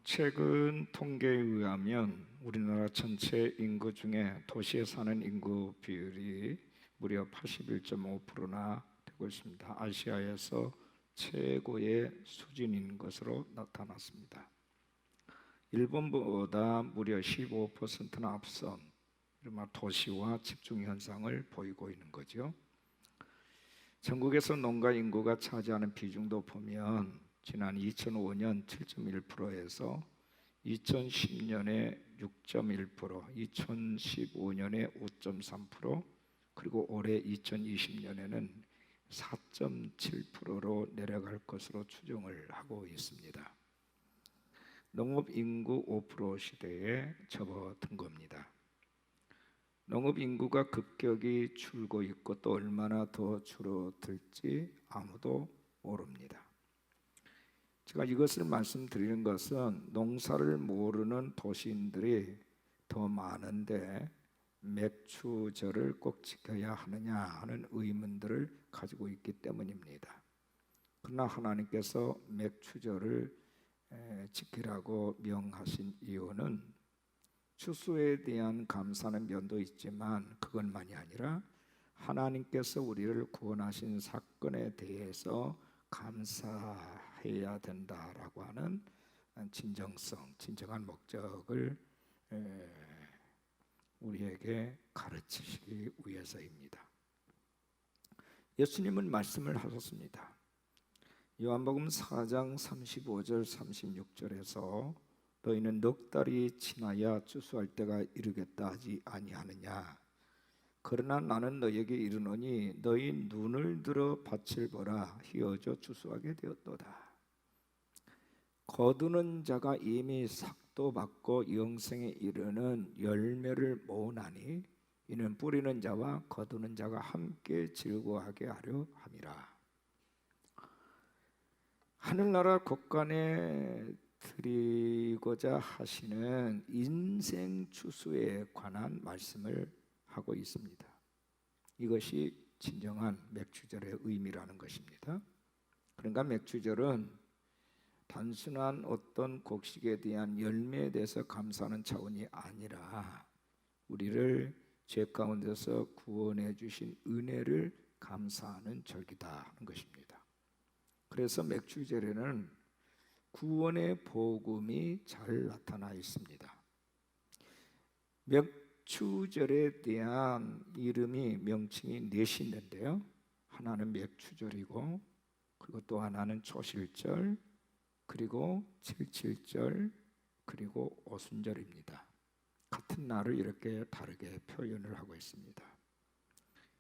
최근 통계에 의하면 우리나라 전체 인구 중에 도시에 사는 인구 비율이 무려 81.5%나 되고 있습니다. 아시아에서 최고의 수준인 것으로 나타났습니다. 일본보다 무려 15%나 앞선 이른바 도시화 집중 현상을 보이고 있는 거죠. 전국에서 농가 인구가 차지하는 비중도 보면 지난 2005년 7.1%에서 2010년에 6.1%, 2015년에 5.3%, 그리고 올해 2020년에는 4.7%로 내려갈 것으로 추정을 하고 있습니다. 농업 인구 5% 시대에 접어든 겁니다. 농업 인구가 급격히 줄고 있고 또 얼마나 더 줄어들지 아무도 모릅니다. 제가 이것을 말씀드리는 것은 농사를 모르는 도시인들이 더 많은데 맥추절을 꼭 지켜야 하느냐 하는 의문들을 가지고 있기 때문입니다. 그러나 하나님께서 맥추절을 지키라고 명하신 이유는 추수에 대한 감사는 면도 있지만 그것만이 아니라 하나님께서 우리를 구원하신 사건에 대해서 감사해야 된다라고 하는 진정한 목적을 우리에게 가르치시기 위해서입니다. 예수님은 말씀을 하셨습니다. 요한복음 4장 35절 36절에서 너희는 넉 달이 지나야 추수할 때가 이르겠다 하지 아니하느냐. 그러나 나는 너희에게 이르노니 너희 눈을 들어 밭을 보라. 희어져 추수하게 되었도다. 거두는 자가 이미 삭도 받고 영생에 이르는 열매를 모으나니 이는 뿌리는 자와 거두는 자가 함께 즐거워하게 하려 함이라. 하늘나라 곳간에 드리고자 하시는 인생 추수에 관한 말씀을 하고 있습니다. 이것이 진정한 맥추절의 의미라는 것입니다. 그러니까 맥추절은 단순한 어떤 곡식에 대한 열매에 대해서 감사하는 차원이 아니라 우리를 죄 가운데서 구원해 주신 은혜를 감사하는 절기다 하는 것입니다. 그래서 맥추절에는 구원의 복음이 잘 나타나 있습니다. 맥추절에 대한 명칭이 넷이 있는데요. 하나는 맥추절이고 그리고 또 하나는 초실절, 그리고 칠칠절, 그리고 오순절입니다. 같은 날을 이렇게 다르게 표현을 하고 있습니다.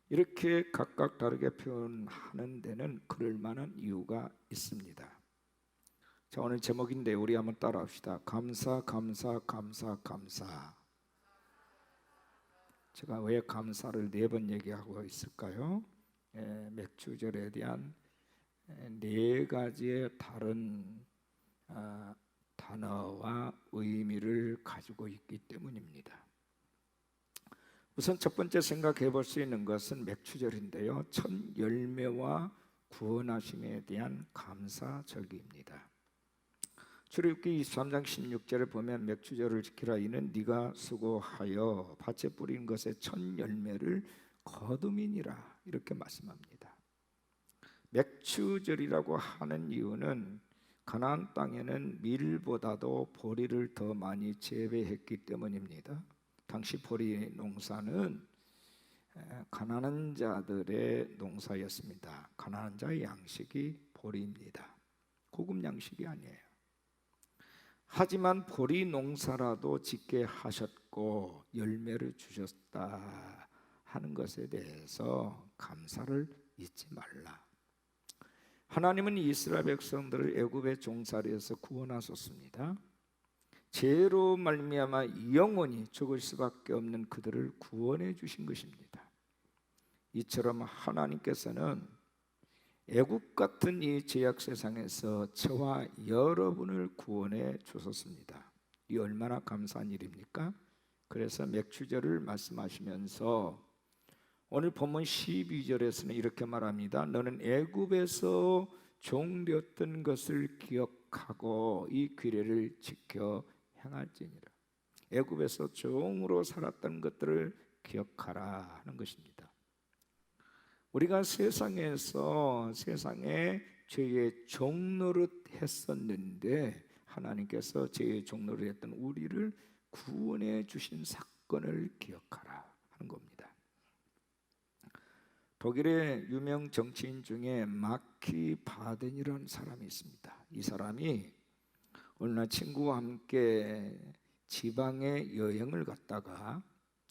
이렇게 각각 다르게 표현하는 데는 그럴 만한 이유가 있습니다. 자, 오늘 제목인데 우리 한번 따라합시다. 감사, 감사, 감사, 감사. 제가 왜 감사를 4번 얘기하고 있을까요? 맥추절에 대한 4가지의 다른 단어와 의미를 가지고 있기 때문입니다. 우선 첫 번째 생각해 볼 수 있는 것은 맥추절인데요, 첫 열매와 구원하심에 대한 감사절기입니다. 출애굽기 23장 16절을 보면 맥추절을 지키라. 이는 네가 수고하여 밭에 뿌린 것의 첫 열매를 거둠이니라. 이렇게 말씀합니다. 맥추절이라고 하는 이유는 가나안 땅에는 밀보다도 보리를 더 많이 재배했기 때문입니다. 당시 보리 농사는 가난한 자들의 농사였습니다. 가난한 자의 양식이 보리입니다. 고급 양식이 아니에요. 하지만 보리 농사라도 짓게 하셨고 열매를 주셨다 하는 것에 대해서 감사를 잊지 말라. 하나님은 이스라엘 백성들을 애굽의 종살이에서 구원하셨습니다. 죄로 말미암아 영원히 죽을 수밖에 없는 그들을 구원해 주신 것입니다. 이처럼 하나님께서는 애국 같은 이 죄악 세상에서 저와 여러분을 구원해 주셨습니다. 이 얼마나 감사한 일입니까? 그래서 맥추절을 말씀하시면서 오늘 본문 12절에서는 이렇게 말합니다. 너는 애굽에서 종되었던 것을 기억하라. 기억하고 이 규례를 지켜 행할지니라. 애굽에서 종으로 살았던 것들을 기억하라 하는 것입니다. 우리가 세상에서 세상의 죄의 종노릇 했었는데 하나님께서 죄의 종노릇 했던 우리를 구원해 주신 사건을 기억하라 하는 겁니다. 독일의 유명 정치인 중에 마키 바덴이라는 사람이 있습니다. 이 사람이 어느 날 친구와 함께 지방에 여행을 갔다가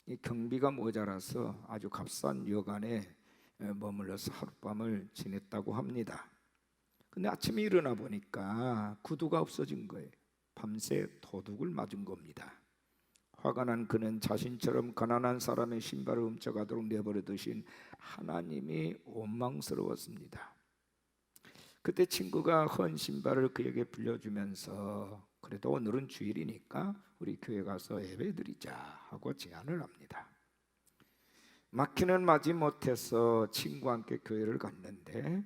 이 경비가 모자라서 아주 값싼 여관에 머물러서 하룻밤을 지냈다고 합니다. 근데 아침에 일어나 보니까 구두가 없어진 거예요. 밤새 도둑을 맞은 겁니다. 화가 난 그는 자신처럼 가난한 사람의 신발을 훔쳐가도록 내버려 두신 하나님이 원망스러웠습니다. 그때 친구가 헌 신발을 그에게 빌려주면서 그래도 오늘은 주일이니까 우리 교회 가서 예배드리자 하고 제안을 합니다. 마키는 마지 못해서 친구와 함께 교회를 갔는데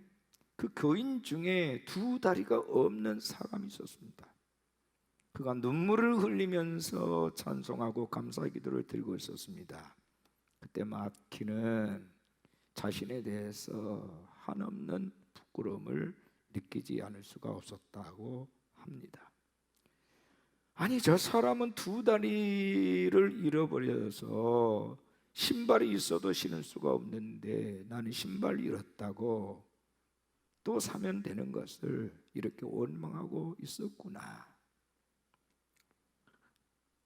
그 교인 중에 두 다리가 없는 사람이 있었습니다. 그가 눈물을 흘리면서 찬송하고 감사의 기도를 드리고 있었습니다. 그때 마키는 자신에 대해서 한없는 부끄러움을 느끼지 않을 수가 없었다고 합니다. 아니, 저 사람은 두 다리를 잃어버려서 신발이 있어도 신을 수가 없는데 나는 신발을 잃었다고 또 사면 되는 것을 이렇게 원망하고 있었구나.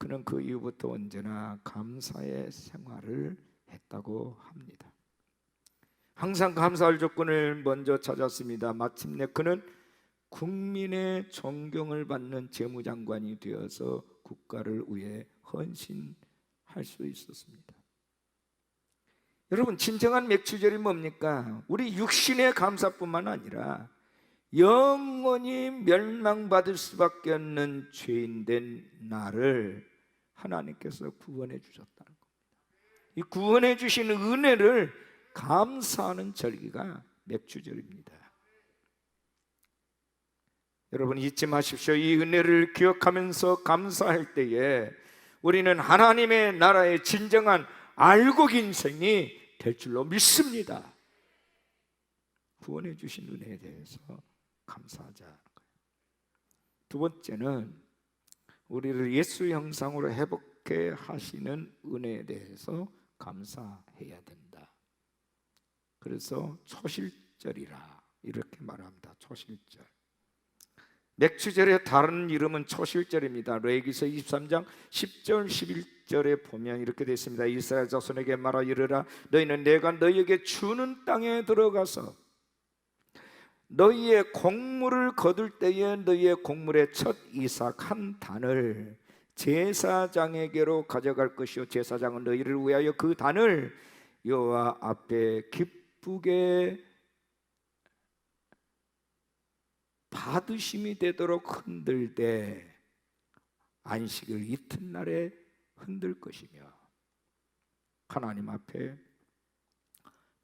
그는 그 이후부터 언제나 감사의 생활을 했다고 합니다. 항상 감사할 조건을 먼저 찾았습니다. 마침내 그는 국민의 존경을 받는 재무장관이 되어서 국가를 위해 헌신할 수 있었습니다. 여러분, 진정한 맥추절이 뭡니까? 우리 육신의 감사뿐만 아니라 영원히 멸망받을 수밖에 없는 죄인된 나를 하나님께서 구원해 주셨다는 겁니다. 이 구원해 주신 은혜를 감사하는 절기가 맥추절입니다. 여러분, 잊지 마십시오. 이 은혜를 기억하면서 감사할 때에 우리는 하나님의 나라의 진정한 알곡 인생이 될 줄로 믿습니다. 구원해 주신 은혜에 대해서 감사하자. 두 번째는 우리를 예수 형상으로 회복해 하시는 은혜에 대해서 감사해야 된다. 그래서 초실절이라 이렇게 말합니다. 초실절. 맥추절의 다른 이름은 초실절입니다. 레위기서 23장 10절 11절에 보면 이렇게 되어 있습니다. 이스라엘 자손에게 말하 이르라 너희는 내가 너희에게 주는 땅에 들어가서 너희의 곡물을 거둘 때에 너희의 곡물의 첫 이삭 한 단을 제사장에게로 가져갈 것이요 제사장은 너희를 위하여 그 단을 여호와 앞에 기쁘게 받으심이 되도록 흔들되 안식일 이튿날에 흔들 것이며 하나님 앞에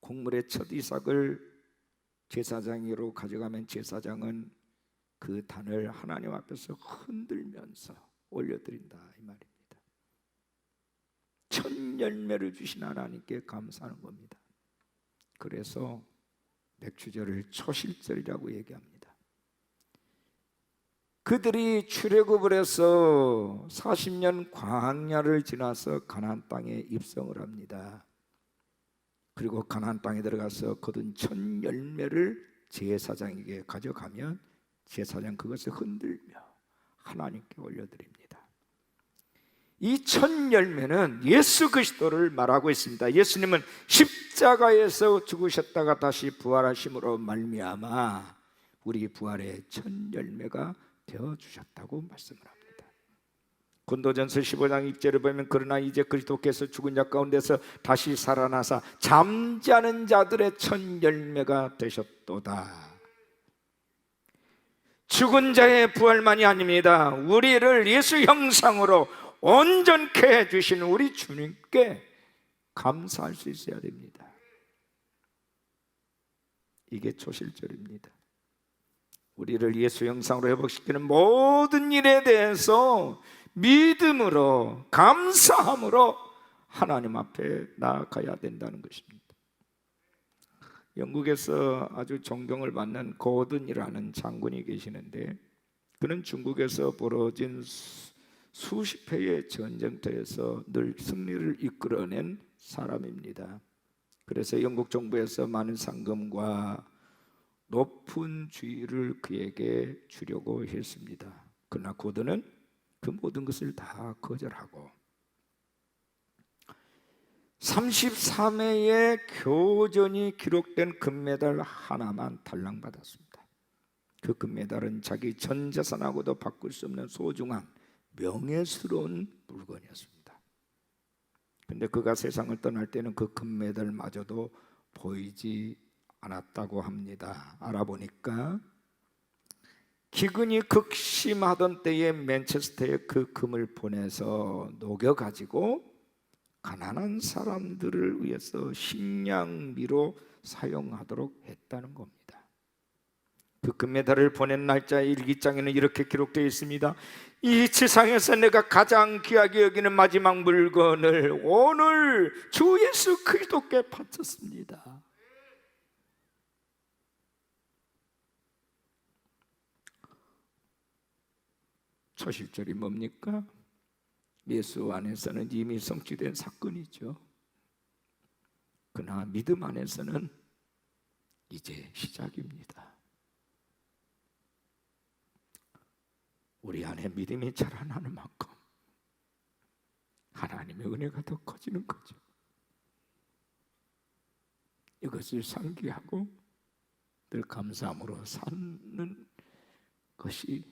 곡물의 첫 이삭을 제사장으로 가져가면 제사장은 그 단을 하나님 앞에서 흔들면서 올려드린다 이 말입니다. 첫 열매를 주신 하나님께 감사하는 겁니다. 그래서 맥추절을 초실절이라고 얘기합니다. 그들이 출애굽을 해서 40년 광야를 지나서 가나안 땅에 입성을 합니다. 그리고 가나안 땅에 들어가서 거둔 첫 열매를 제사장에게 가져가면 제사장 그것을 흔들며 하나님께 올려드립니다. 이 첫 열매는 예수 그리스도를 말하고 있습니다. 예수님은 십자가에서 죽으셨다가 다시 부활하심으로 말미암아 우리 부활의 첫 열매가 되어 주셨다고 말씀을 합니다. 고린도전서 15장 6절을 보면 그러나 이제 그리스도께서 죽은 자 가운데서 다시 살아나사 잠자는 자들의 첫 열매가 되셨도다. 죽은 자의 부활만이 아닙니다. 우리를 예수 형상으로 온전케 해주신 우리 주님께 감사할 수 있어야 됩니다. 이게 초실절입니다. 우리를 예수 형상으로 회복시키는 모든 일에 대해서 믿음으로, 감사함으로 하나님 앞에 나아가야 된다는 것입니다. 영국에서 아주 존경을 받는 고든이라는 장군이 계시는데, 그는 중국에서 벌어진 수십 회의 전쟁터에서 늘 승리를 이끌어낸 사람입니다. 그래서 영국 정부에서 많은 상금과 높은 주의를 그에게 주려고 했습니다. 그러나 고든은 그 모든 것을 다 거절하고 33회의 교전이 기록된 금메달 하나만 달랑받았습니다. 그 금메달은 자기 전 재산하고도 바꿀 수 없는 소중한 명예스러운 물건이었습니다. 근데 그가 세상을 떠날 때는 그 금메달마저도 보이지 않았다고 합니다. 알아보니까 기근이 극심하던 때에 맨체스터에 그 금을 보내서 녹여가지고 가난한 사람들을 위해서 식량비로 사용하도록 했다는 겁니다. 그 금메달을 보낸 날짜의 일기장에는 이렇게 기록되어 있습니다. 이 세상에서 내가 가장 귀하게 여기는 마지막 물건을 오늘 주 예수 그리스도께 바쳤습니다. 초실절이 뭡니까? 예수 안에서는 이미 성취된 사건이죠. 그러나 믿음 안에서는 이제 시작입니다. 우리 안에 믿음이 자라나는 만큼 하나님의 은혜가 더 커지는 거죠. 이것을 상기하고 늘 감사함으로 사는 것이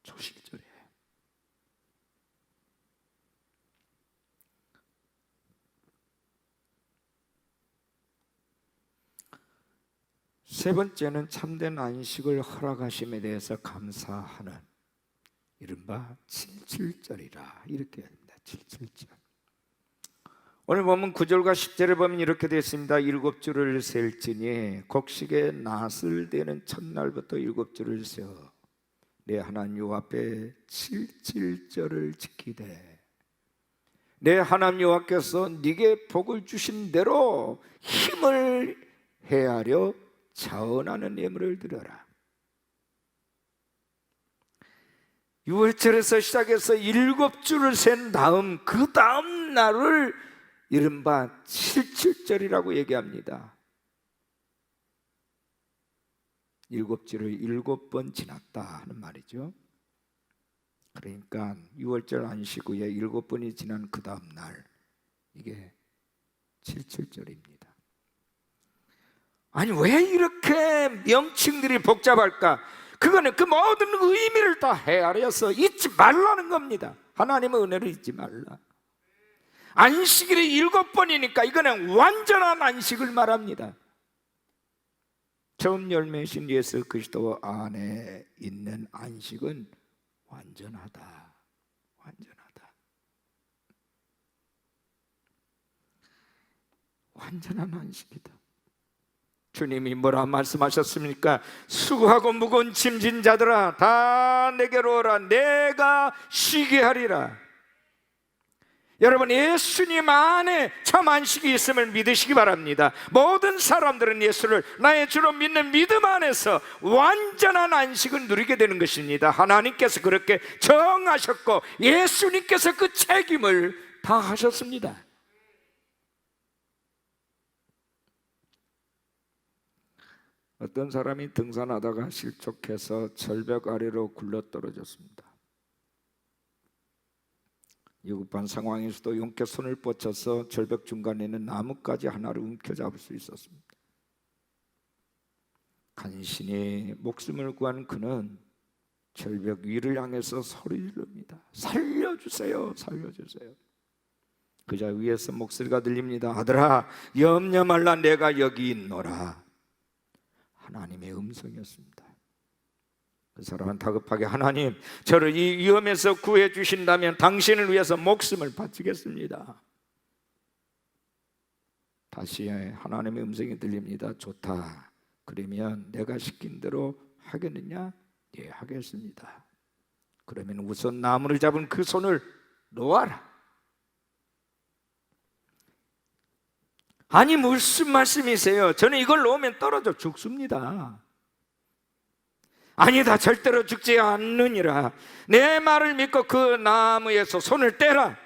초실절이에요. 세 번째는 참된 안식을 허락하심에 대해서 감사하는 이른바 77절이라 이렇게 합니다. 77절. 오늘 보면 9절과 10절을 보면 이렇게 되어 있습니다. 7주를 셀지니 곡식의 낫을 대는 첫날부터 7주를 세어 내 하나님 여호와 앞에 77절을 지키되 내 하나님 여호와께서 네게 복을 주신 대로 힘을 헤아려 자원하는 예물을 드려라. 6월절에서 시작해서 7주를 센 다음 그 다음 날을 이른바 77절이라고 얘기합니다. 7주를 7번 지났다 하는 말이죠. 그러니까 6월절 안식 후에 7번이 지난 그 다음 날, 이게 77절입니다. 아니 왜 이렇게 명칭들이 복잡할까? 그거는 그 모든 의미를 다 헤아려서 잊지 말라는 겁니다. 하나님의 은혜를 잊지 말라. 안식일이 7번이니까 이거는 완전한 안식을 말합니다. 처음 열매신 예수 그리스도 안에 있는 안식은 완전하다. 완전하다. 완전한 안식이다. 주님이 뭐라 말씀하셨습니까? 수고하고 무거운 짐진 자들아 다 내게로 오라. 내가 쉬게 하리라. 여러분, 예수님 안에 참 안식이 있음을 믿으시기 바랍니다. 모든 사람들은 예수를 나의 주로 믿는 믿음 안에서 완전한 안식을 누리게 되는 것입니다. 하나님께서 그렇게 정하셨고 예수님께서 그 책임을 다하셨습니다. 어떤 사람이 등산하다가 실족해서 절벽 아래로 굴러떨어졌습니다. 위급한 상황에서도 용케 손을 뻗쳐서 절벽 중간에 있는 나뭇가지 하나를 움켜잡을 수 있었습니다. 간신히 목숨을 구한 그는 절벽 위를 향해서 소리를 지릅니다. 살려주세요, 살려주세요. 그자 위에서 목소리가 들립니다. 아들아, 염려 말라, 내가 여기 있노라. 하나님의 음성이었습니다. 그 사람은 다급하게 하나님, 저를 이 위험에서 구해 주신다면 당신을 위해서 목숨을 바치겠습니다. 다시 하나님의 음성이 들립니다. 좋다. 그러면 내가 시킨 대로 하겠느냐? 예, 하겠습니다. 그러면 우선 나무를 잡은 그 손을 놓아라. 아니 무슨 말씀이세요? 저는 이걸 놓으면 떨어져 죽습니다. 아니다, 절대로 죽지 않느니라. 내 말을 믿고 그 나무에서 손을 떼라.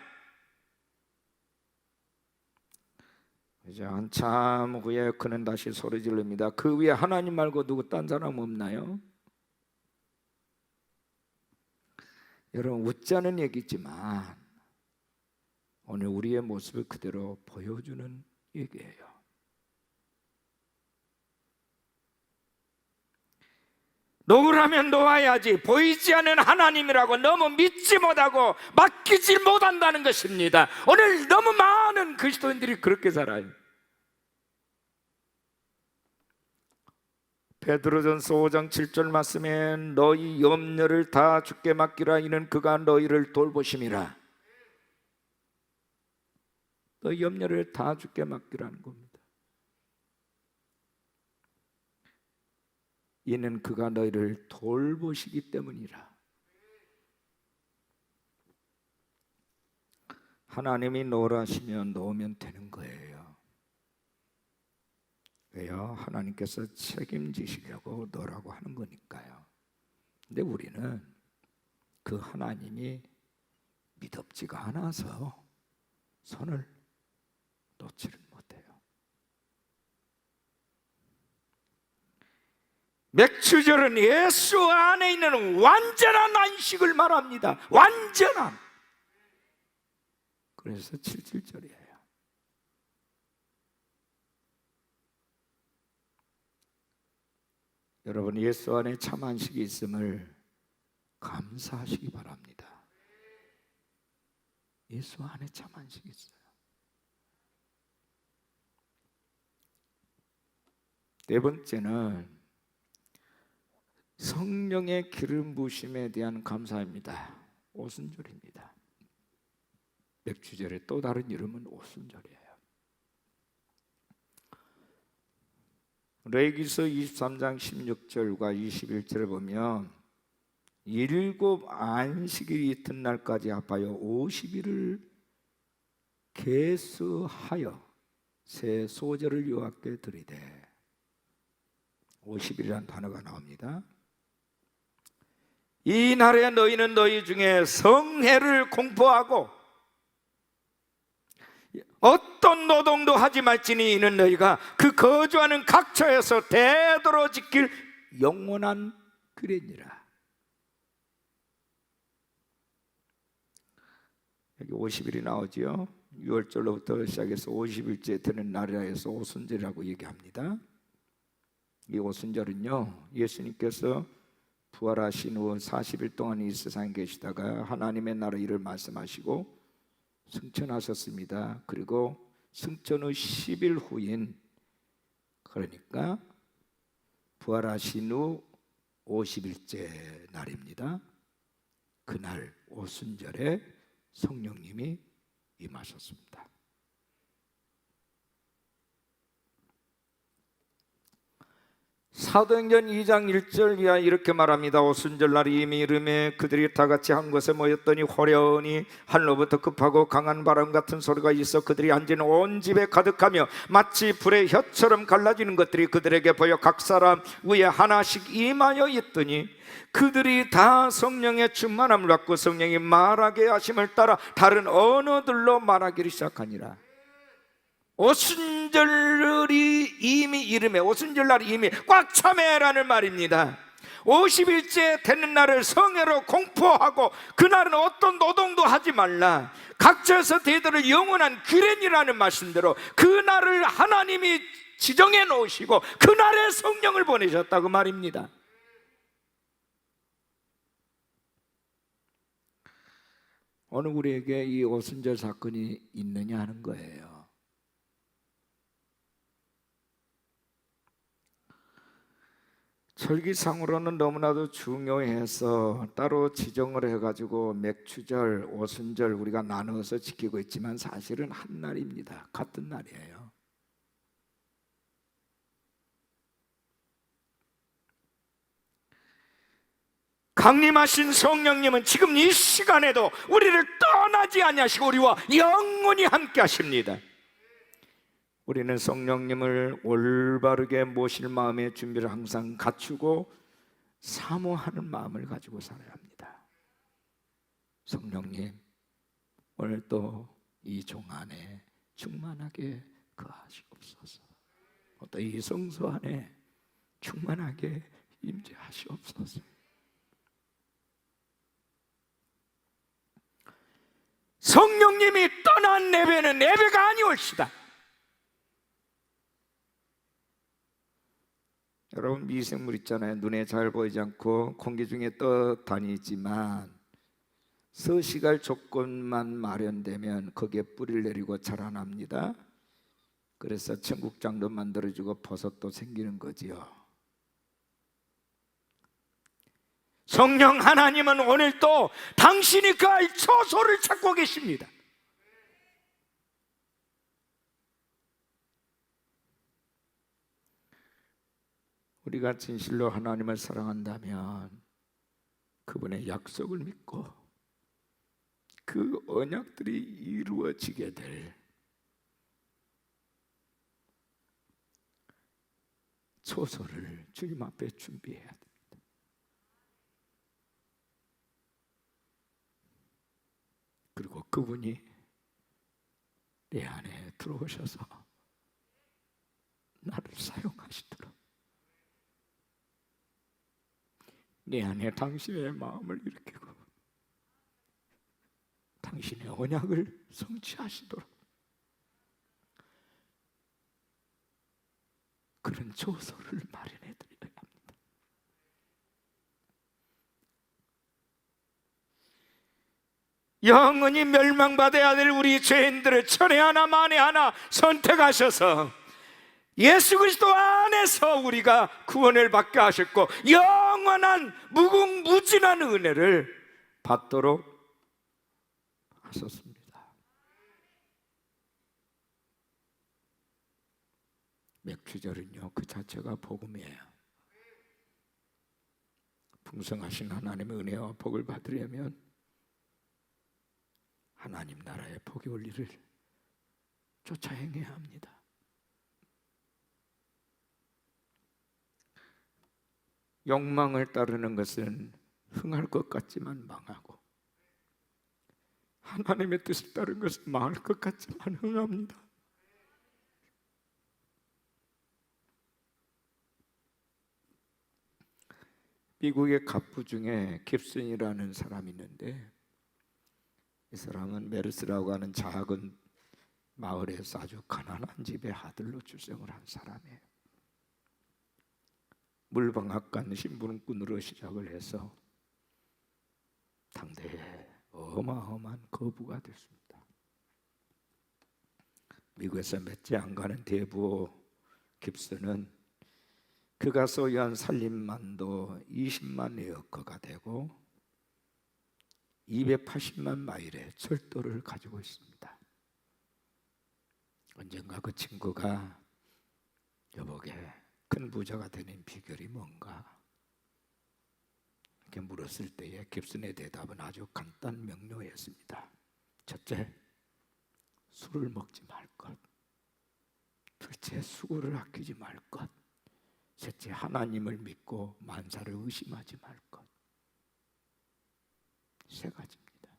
이제 한참 후에 그는 다시 소리 지릅니다. 그 위에 하나님 말고 누구 딴 사람 없나요? 여러분, 웃자는 얘기지만 오늘 우리의 모습을 그대로 보여주는 얘기예요. 놓으라면 놓아야지, 보이지 않는 하나님이라고 너무 믿지 못하고 맡기지 못한다는 것입니다. 오늘 너무 많은 그리스도인들이 그렇게 살아요. 베드로전서 5장 7절 말씀에 너희 염려를 다 주께 맡기라. 이는 그가 너희를 돌보심이라. 너희 염려를 다 주께 맡기라는 겁니다. 이는 그가 너희를 돌보시기 때문이라. 하나님이 놓으라 하시면 놓으면 되는 거예요. 왜요? 하나님께서 책임지시려고 놓으라고 하는 거니까요. 근데 우리는 그 하나님이 믿음지가 않아서 손을 놓지를 못해요. 맥추절은 예수 안에 있는 완전한 안식을 말합니다. 완전한. 그래서 77절이에요. 여러분, 예수 안에 참 안식이 있음을 감사하시기 바랍니다. 예수 안에 참 안식이 있어요. 네 번째는 성령의 기름 부으심에 대한 감사입니다. 오순절입니다. 맥주절의 또 다른 이름은 오순절이에요. 레위기서 23장 16절과 21절을 보면 일곱 안식일 이튿날까지 합하여 50일을 계수하여 새 소절을 여호와께 드리되, 50일이라는 단어가 나옵니다. 이 날에 너희는 너희 중에 성회를 공포하고 어떤 노동도 하지 말지니 이는 너희가 그 거주하는 각처에서 대대로 지킬 영원한 규례니라. 여기 50일이 나오지요. 6월절로부터 시작해서 50일째 되는 날이라 해서 오순절이라고 얘기합니다. 이 오순절은요, 예수님께서 부활하신 후 40일 동안 이 세상에 계시다가 하나님의 나라 일을 말씀하시고 승천하셨습니다. 그리고 승천 후 10일 후인, 그러니까 부활하신 후 50일째 날입니다. 그날 오순절에 성령님이 임하셨습니다. 사도행전 2장 1절 이하 이렇게 말합니다. 오순절날이 이미 이르매 그들이 다 같이 한 곳에 모였더니 호련히 하늘로부터 급하고 강한 바람 같은 소리가 있어 그들이 앉은 온 집에 가득하며 마치 불의 혀처럼 갈라지는 것들이 그들에게 보여 각 사람 위에 하나씩 임하여 있더니 그들이 다 성령의 충만함을 받고 성령이 말하게 하심을 따라 다른 언어들로 말하기를 시작하니라. 오순절이 이미 이름에, 오순절날이 이미 꽉 차매라는 말입니다. 50일째 되는 날을 성회로 공포하고 그날은 어떤 노동도 하지 말라. 각처에서 대대로 영원한 규례니라는 말씀대로 그날을 하나님이 지정해 놓으시고 그날에 성령을 보내셨다고 말입니다. 오늘 우리에게 이 오순절 사건이 있느냐 하는 거예요. 절기상으로는 너무나도 중요해서 따로 지정을 해가지고 맥추절, 오순절 우리가 나누어서 지키고 있지만 사실은 한 날입니다. 같은 날이에요. 강림하신 성령님은 지금 이 시간에도 우리를 떠나지 아니하시고 우리와 영원히 함께 하십니다. 우리는 성령님을 올바르게 모실 마음의 준비를 항상 갖추고 사모하는 마음을 가지고 살아야 합니다. 성령님, 오늘도 이 종 안에 충만하게 거하시옵소서. 또 이 성소 안에 충만하게 임재하시옵소서. 성령님이 떠난 예배는 예배가 아니올시다. 여러분, 미생물 있잖아요. 눈에 잘 보이지 않고 공기 중에 떠다니지만 서식할 조건만 마련되면 거기에 뿌리를 내리고 자라납니다. 그래서 청국장도 만들어지고 버섯도 생기는 거지요. 성령 하나님은 오늘도 당신이 그할 처소를 찾고 계십니다. 우리가 진실로 하나님을 사랑한다면 그분의 약속을 믿고 그 언약들이 이루어지게 될 처소를 주님 앞에 준비해야 됩니다. 그리고 그분이 내 안에 들어오셔서 나를 사용하시도록 내 안에 당신의 마음을 일으키고 당신의 언약을 성취하시도록 그런 처소를 마련해 드려야 합니다. 영원히 멸망받아야 될 우리 죄인들을 천에 하나 만에 하나 선택하셔서 예수 그리스도 안에서 우리가 구원을 받게 하셨고 영원한 무궁무진한 은혜를 받도록 하셨습니다. 맥주절은요, 그 자체가 복음이에요. 풍성하신 하나님의 은혜와 복을 받으려면 하나님 나라의 복이 올 일을 쫓아 행해야 합니다. 욕망을 따르는 것은 흥할 것 같지만 망하고 하나님의 뜻을 따르는 것은 망할 것 같지만 흥합니다. 미국의 갑부 중에 깁슨이라는 사람이 있는데 이 사람은 메르스라고 하는 작은 마을에서 아주 가난한 집의 아들로 출생을 한 사람이에요. 물방앗간 신분꾼으로 시작을 해서 당대에 어마어마한 거부가 됐습니다. 미국에서 몇 째 안 가는 대부 깁슨은 그가 소유한 산림만도 20만 에어커가 되고 280만 마일의 철도를 가지고 있습니다. 언젠가 그 친구가 여보게 큰 부자가 되는 비결이 뭔가? 이렇게 물었을 때에 깁슨의 대답은 아주 간단 명료했습니다. 첫째, 술을 먹지 말 것. 둘째, 수고를 아끼지 말 것. 셋째, 하나님을 믿고 만사를 의심하지 말 것. 세 가지입니다.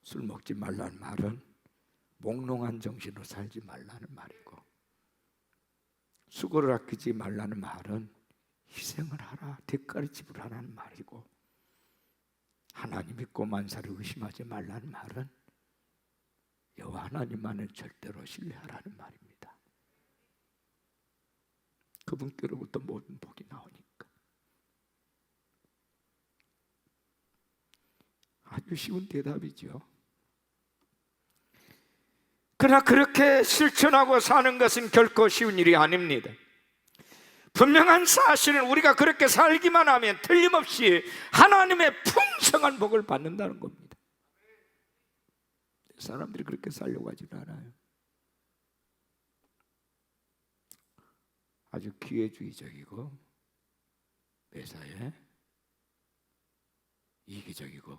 술 먹지 말라는 말은 몽롱한 정신으로 살지 말라는 말이고, 수고를 아끼지 말라는 말은 희생을 하라, 대가를 지불하라는 말이고, 하나님 믿고 만사를 의심하지 말라는 말은 여호와 하나님만을 절대로 신뢰하라는 말입니다. 그분께로부터 모든 복이 나오니까 아주 쉬운 대답이죠. 그러나 그렇게 실천하고 사는 것은 결코 쉬운 일이 아닙니다. 분명한 사실은 우리가 그렇게 살기만 하면 틀림없이 하나님의 풍성한 복을 받는다는 겁니다. 사람들이 그렇게 살려고 하지 않아요. 아주 기회주의적이고 매사에 이기적이고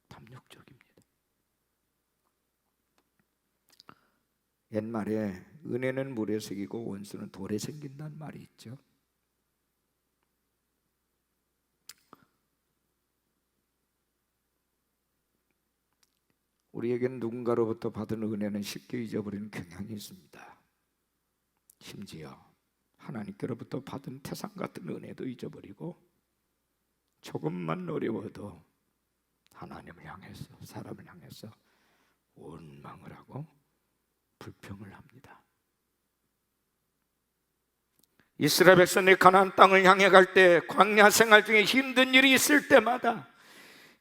탐욕적입니다. 옛말에 은혜는 물에 새기고 원수는 돌에 생긴다는 말이 있죠. 우리에게는 누군가로부터 받은 은혜는 쉽게 잊어버리는 경향이 있습니다. 심지어 하나님께로부터 받은 태산 같은 은혜도 잊어버리고 조금만 어려워도 하나님을 향해서, 사람을 향해서 원망을 하고 불평을 합니다. 이스라엘 백성이 가나안 땅을 향해 갈 때, 광야 생활 중에 힘든 일이 있을 때마다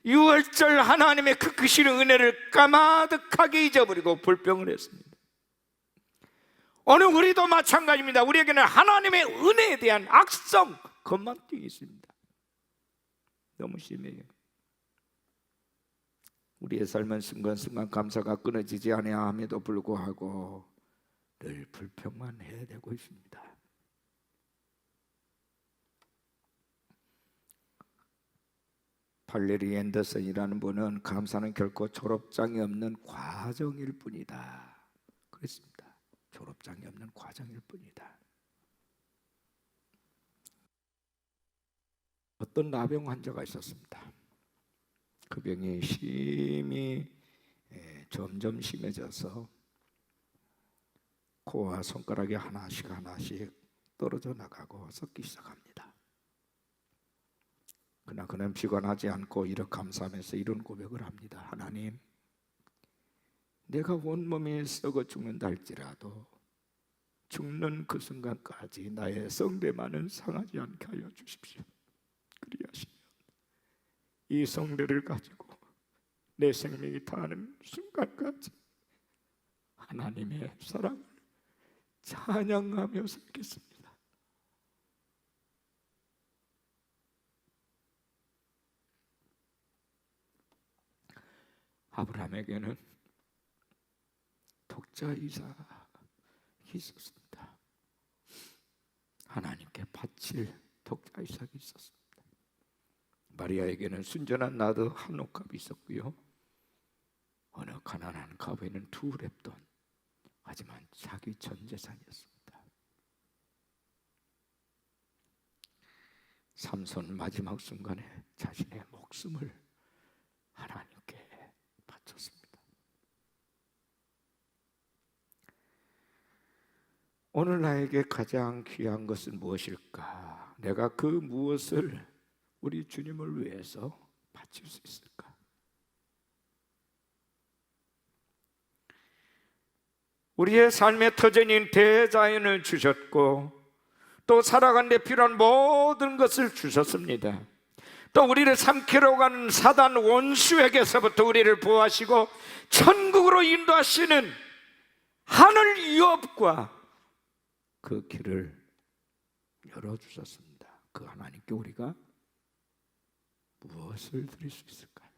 유월절 하나님의 그 크신 은혜를 까마득하게 잊어버리고 불평을 했습니다. 오늘 우리도 마찬가지입니다. 우리에게는 하나님의 은혜에 대한 악성 건망증이 있습니다. 너무 심해요. 우리의 삶은 순간순간 감사가 끊어지지 아니함에도 불구하고 늘 불평만 해야 되고 있습니다. 발레리 앤더슨이라는 분은 감사는 결코 졸업장이 없는 과정일 뿐이다 그랬습니다. 졸업장이 없는 과정일 뿐이다. 어떤 나병 환자가 있었습니다. 그 병이 심히 점점 심해져서 코와 손가락이 하나씩 떨어져 나가고 썩기 시작합니다. 그러나 그는 비관하지 않고 이렇게 감사하면서 이런 고백을 합니다. 하나님, 내가 온몸이 썩어 죽는다 할지라도 죽는 그 순간까지 나의 성대만은 상하지 않게 하여 주십시오. 그리하시면 이 성대를 가지고 내 생명이 다하는 순간까지 하나님의 사랑을 찬양하며 살겠습니다. 아브라함에게는 독자 이삭이 있었습니다. 하나님께 바칠 독자 이삭이 있었습니다. 마리아에게는 순전한 나드 한 옥합이 있었고요, 어느 가난한 가부에는 두 랩돈, 하지만 자기 전 재산이었습니다. 삼손 마지막 순간에 자신의 목숨을 하나님께 바쳤습니다. 오늘 나에게 가장 귀한 것은 무엇일까? 내가 그 무엇을 우리 주님을 위해서 바칠 수 있을까? 우리의 삶의 터전인 대자연을 주셨고 또 살아가는 데 필요한 모든 것을 주셨습니다. 또 우리를 삼키러 가는 사단 원수에게서부터 우리를 보호하시고 천국으로 인도하시는 하늘 유업과 그 길을 열어주셨습니다. 그 하나님께 우리가 무엇을 드릴 수 있을까요?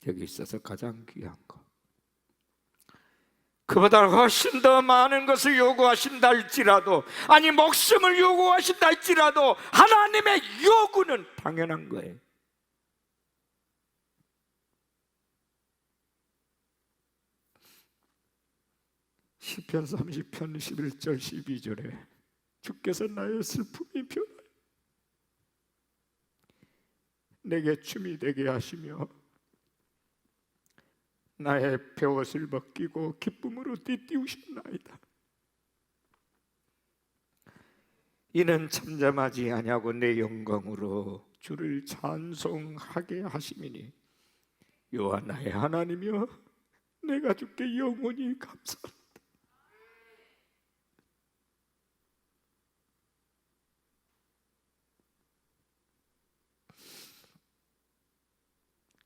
여기 있어서 가장 귀한 것, 그보다 훨씬 더 많은 것을 요구하신다 할지라도, 아니 목숨을 요구하신다 할지라도 하나님의 요구는 당연한 거예요. 시편 30편 11절 12절에 주께서 나의 슬픔이 변하여 내게 춤이 되게 하시며 나의 베옷을 벗기고 기쁨으로 띠띠우셨나이다. 이는 잠잠하지 아니하고 내 영광으로 주를 찬송하게 하심이니 여호와 나의 하나님이여 내가 주께 영원히 감사합니다.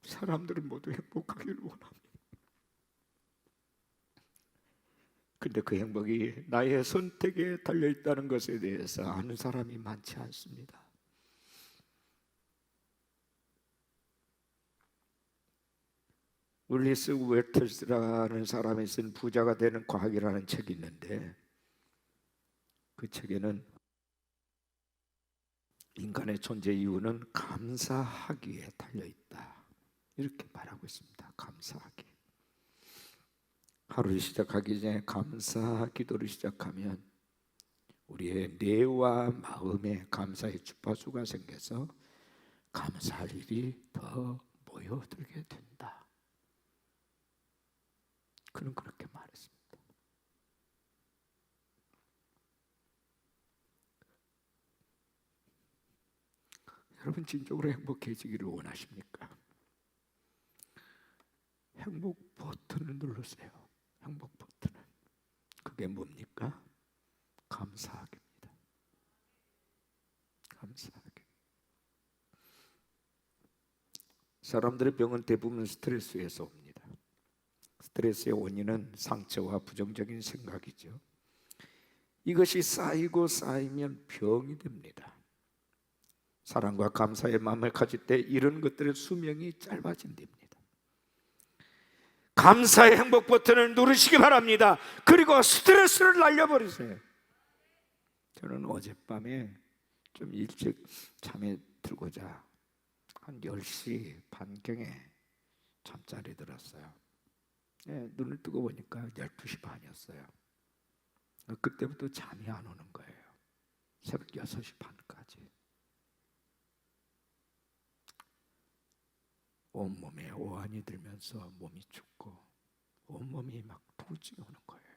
사람들은 모두 행복하기를 원합니다. 근데 그 행복이 나의 선택에 달려있다는 것에 대해서 아는 사람이 많지 않습니다. 울리스 웨터스라는 사람이 쓴 부자가 되는 과학이라는 책이 있는데 그 책에는 인간의 존재 이유는 감사하기에 달려 있다. 이렇게 말하고 있습니다. 감사하기. 하루를 시작하기 전에 감사 기도를 시작하면 우리의 뇌와 마음에 감사의 주파수가 생겨서 감사할 일이 더 모여들게 된다. 그는 그렇게 말했습니다. 여러분 진정으로 행복해지기를 원하십니까? 행복 버튼을 누르세요. 행복 버튼을. 그게 뭡니까? 감사하기입니다. 감사하기. 사람들의 병은 대부분 스트레스에서 옵니다. 스트레스의 원인은 상처와 부정적인 생각이죠. 이것이 쌓이고 쌓이면 병이 됩니다. 사랑과 감사의 마음을 가질 때 이런 것들의 수명이 짧아진답니다. 감사의 행복 버튼을 누르시기 바랍니다. 그리고 스트레스를 날려버리세요. 저는 어젯밤에 좀 일찍 잠에 들고자 한 10시 반경에 잠자리 들었어요. 눈을 뜨고 보니까 12시 반이었어요. 그때부터 잠이 안 오는 거예요. 새벽 6시 반까지. 온몸에 오한이 들면서 몸이 춥고 온몸이 막 통증이 오는 거예요.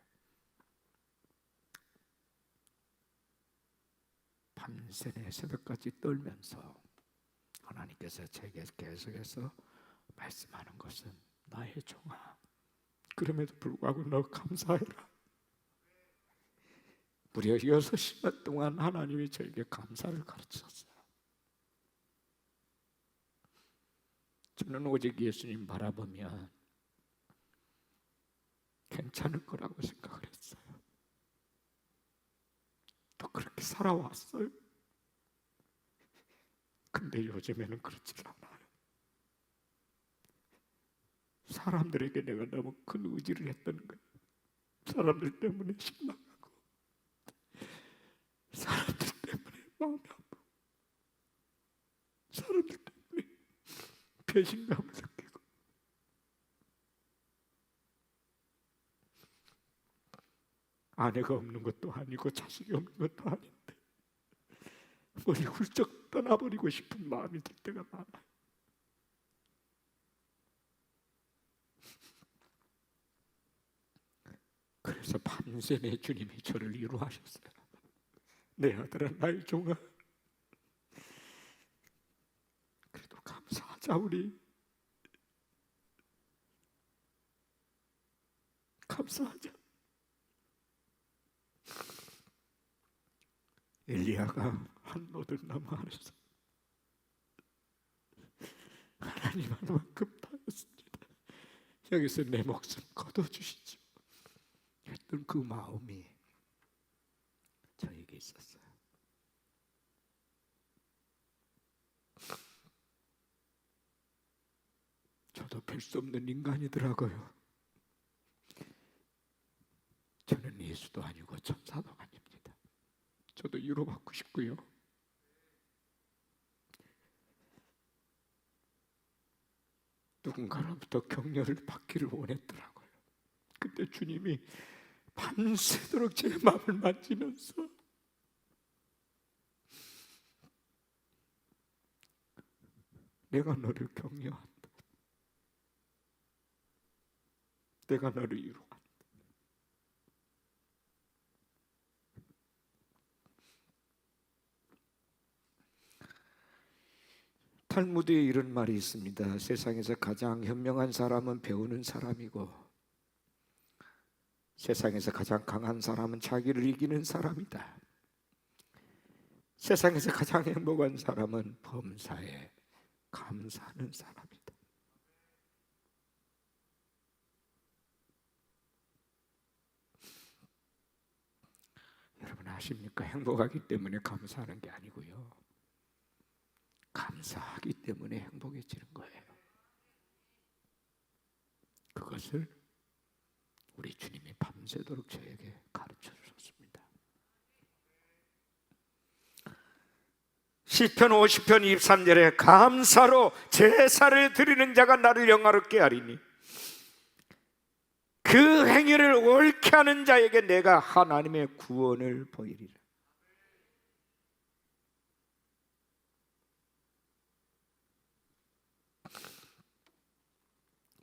밤새내 새벽까지 떨면서 하나님께서 제게 계속해서 말씀하는 것은 나의 종아, 그럼에도 불구하고 너 감사해라. 무려 6시간 동안 하나님이 저에게 감사를 가르쳤어요. 저는 오직 예수님 바라보면 괜찮을 거라고 생각을 했어요. 또 그렇게 살아왔어요. 근데 요즘에는 그렇지 않아요. 사람들에게 내가 너무 큰 의지를 했던 거예요. 사람들 때문에 신나가고 사람들 때문에 마음이 아프고 사람들 때문에 배신감을 느끼고 아내가 없는 것도 아니고 자식이 없는 것도 아닌데 머리 훌쩍 떠나버리고 싶은 마음이 들 때가 많아요. 그래서 밤새 내 주님이 저를 위로하셨어요. 내 아들아, 나의 종아, 그래도 감사하자. 우리 감사하자. 엘리야가 한 노들 나무 아래서 하나님 한 만큼 다였습니다. 여기서 내 목숨 거둬주시죠 했던 그 마음이 저에게 있었어요. 저도 별 수 없는 인간이더라고요. 저는 예수도 아니고 천사도 아닙니다. 저도 위로받고 싶고요. 누군가로부터 격려를 받기를 원했더라고요. 그때 주님이 밤새도록 제 마음을 만지면서 내가 너를 격려한다. 내가 너를 위로한다. 탈무드에 이런 말이 있습니다. 세상에서 가장 현명한 사람은 배우는 사람이고 세상에서 가장 강한 사람은 자기를 이기는 사람이다. 세상에서 가장 행복한 사람은 범사에 감사하는 사람이다. 여러분 아십니까? 행복하기 때문에 감사하는 게 아니고요. 감사하기 때문에 행복해지는 거예요. 그것을 우리 주님이 밤새도록 저에게 가르쳐 주셨습니다. 시편 50편 23절에 감사로 제사를 드리는 자가 나를 영화롭게 하리니 그 행위를 옳게 하는 자에게 내가 하나님의 구원을 보이리라.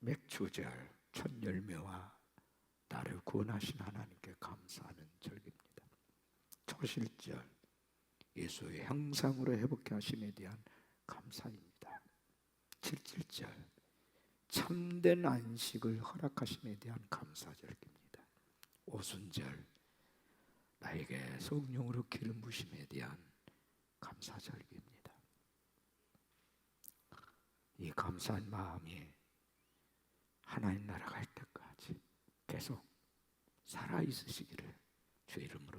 맥주절 첫 열매와 나를 구원하신 하나님께 감사하는 절기입니다. 초실절 예수의 형상으로 회복케 하심에 대한 감사입니다. 칠칠절 참된 안식을 허락하심에 대한 감사절기입니다. 오순절 나에게 성령으로 기름 부심에 대한 감사절기입니다. 이 감사한 마음이 하나님 나라 갈 때까지 계속 살아있으시기를 주의 이름으로